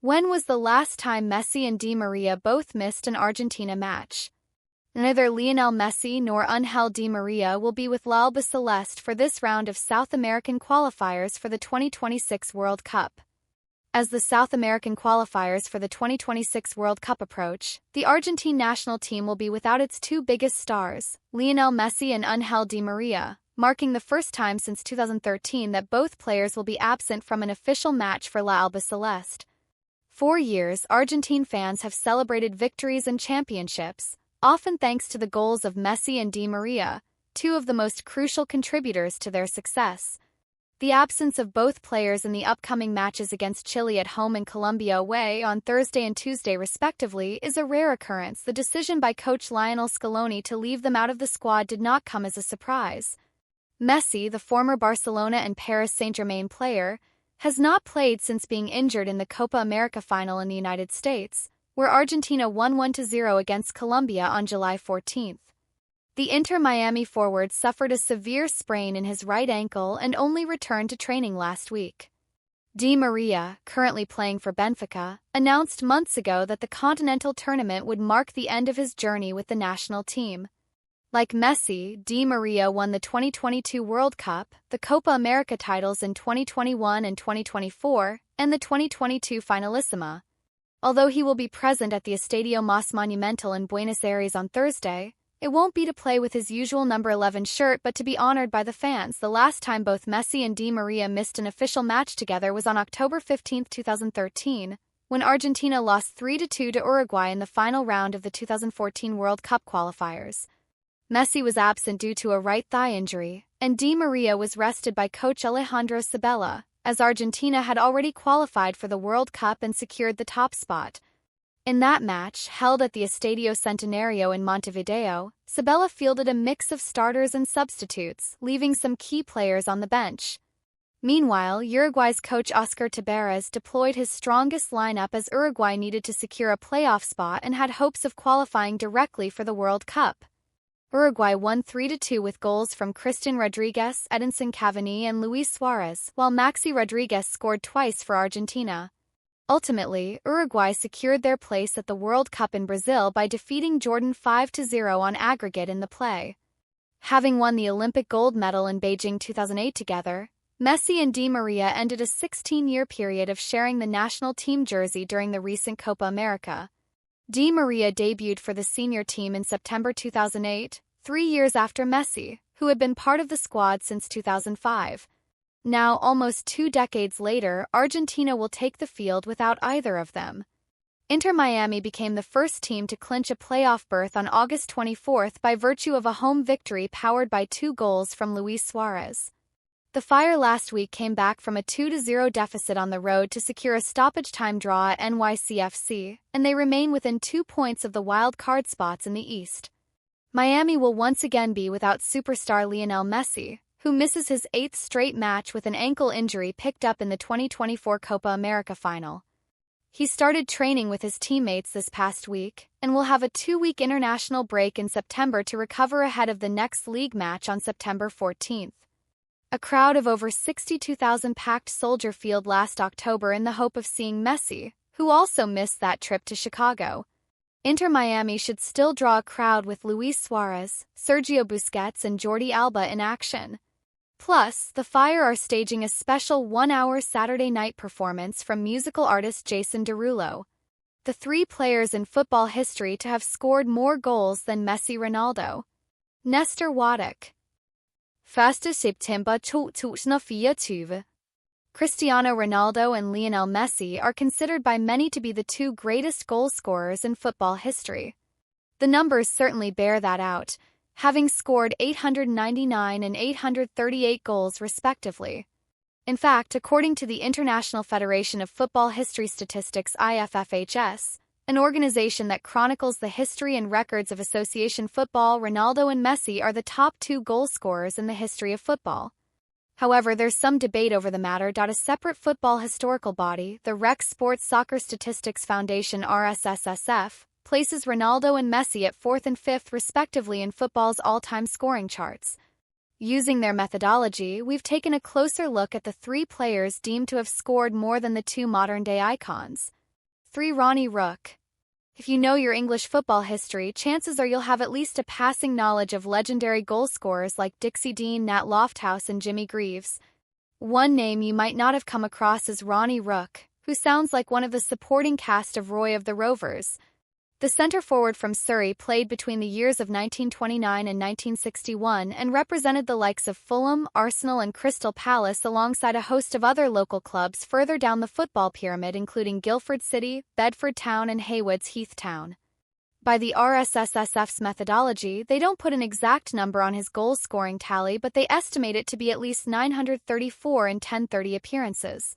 When was the last time Messi and Di Maria both missed an Argentina match? Neither Lionel Messi nor Ángel Di Maria will be with La Albiceleste for this round of South American qualifiers for the 2026 World Cup. As the South American qualifiers for the 2026 World Cup approach, the Argentine national team will be without its two biggest stars, Lionel Messi and Ángel Di Maria, marking the first time since 2013 that both players will be absent from an official match for La Albiceleste. For years, Argentine fans have celebrated victories and championships, often thanks to the goals of Messi and Di Maria, two of the most crucial contributors to their success. The absence of both players in the upcoming matches against Chile at home and Colombia away on Thursday and Tuesday respectively is a rare occurrence. The decision by coach Lionel Scaloni to leave them out of the squad did not come as a surprise. Messi, the former Barcelona and Paris Saint-Germain player, has not played since being injured in the Copa America final in the United States, where Argentina won 1-0 against Colombia on July 14. The Inter Miami forward suffered a severe sprain in his right ankle and only returned to training last week. Di Maria, currently playing for Benfica, announced months ago that the Continental Tournament would mark the end of his journey with the national team. Like Messi, Di Maria won the 2022 World Cup, the Copa America titles in 2021 and 2024, and the 2022 Finalissima. Although he will be present at the Estadio Más Monumental in Buenos Aires on Thursday, it won't be to play with his usual number 11 shirt but to be honored by the fans. The last time both Messi and Di Maria missed an official match together was on October 15, 2013, when Argentina lost 3-2 to Uruguay in the final round of the 2014 World Cup qualifiers. Messi was absent due to a right thigh injury, and Di Maria was rested by coach Alejandro Sabella, as Argentina had already qualified for the World Cup and secured the top spot. In that match, held at the Estadio Centenario in Montevideo, Sabella fielded a mix of starters and substitutes, leaving some key players on the bench. Meanwhile, Uruguay's coach Oscar Tabarez deployed his strongest lineup as Uruguay needed to secure a playoff spot and had hopes of qualifying directly for the World Cup. Uruguay won 3-2 with goals from Cristiano Ronaldo, Edinson Cavani and Luis Suarez, while Maxi Rodriguez scored twice for Argentina. Ultimately, Uruguay secured their place at the World Cup in Brazil by defeating Jordan 5-0 on aggregate in the play. Having won the Olympic gold medal in Beijing 2008 together, Messi and Di Maria ended a 16-year period of sharing the national team jersey during the recent Copa America. Di Maria debuted for the senior team in September 2008, 3 years after Messi, who had been part of the squad since 2005. Now, almost 2 decades later, Argentina will take the field without either of them. Inter Miami became the first team to clinch a playoff berth on August 24 by virtue of a home victory powered by 2 goals from Luis Suarez. The Fire last week came back from a 2-0 deficit on the road to secure a stoppage-time draw at NYCFC, and they remain within 2 points of the wild card spots in the East. Miami will once again be without superstar Lionel Messi, who misses his 8th straight match with an ankle injury picked up in the 2024 Copa America final. He started training with his teammates this past week, and will have a 2-week international break in September to recover ahead of the next league match on September 14. A crowd of over 62,000 packed Soldier Field last October in the hope of seeing Messi, who also missed that trip to Chicago. Inter Miami should still draw a crowd with Luis Suarez, Sergio Busquets and Jordi Alba in action. Plus, the Fire are staging a special 1-hour Saturday night performance from musical artist Jason Derulo, the 3 players in football history to have scored more goals than Messi Ronaldo. Nestor Waddick. 1. September 2024. Cristiano Ronaldo and Lionel Messi are considered by many to be the 2 greatest goal scorers in football history. The numbers certainly bear that out, having scored 899 and 838 goals respectively. In fact, according to the International Federation of Football History Statistics IFFHS, an organization that chronicles the history and records of association football, Ronaldo and Messi are the top 2 goal scorers in the history of football. However, there's some debate over the matter. A separate football historical body, the Rex Sports Soccer Statistics Foundation RSSSF, places Ronaldo and Messi at 4th and 5th respectively in football's all-time scoring charts. Using their methodology, we've taken a closer look at the 3 players deemed to have scored more than the 2 modern-day icons. 3. Ronnie Rook. If you know your English football history, chances are you'll have at least a passing knowledge of legendary goal scorers like Dixie Dean, Nat Lofthouse, and Jimmy Greaves. One name you might not have come across is Ronnie Rook, who sounds like one of the supporting cast of Roy of the Rovers. The centre forward from Surrey played between the years of 1929 and 1961 and represented the likes of Fulham, Arsenal, and Crystal Palace alongside a host of other local clubs further down the football pyramid, including Guildford City, Bedford Town, and Haywood's Heath Town. By the RSSF's methodology, they don't put an exact number on his goal-scoring tally, but they estimate it to be at least 934 in 1030 appearances.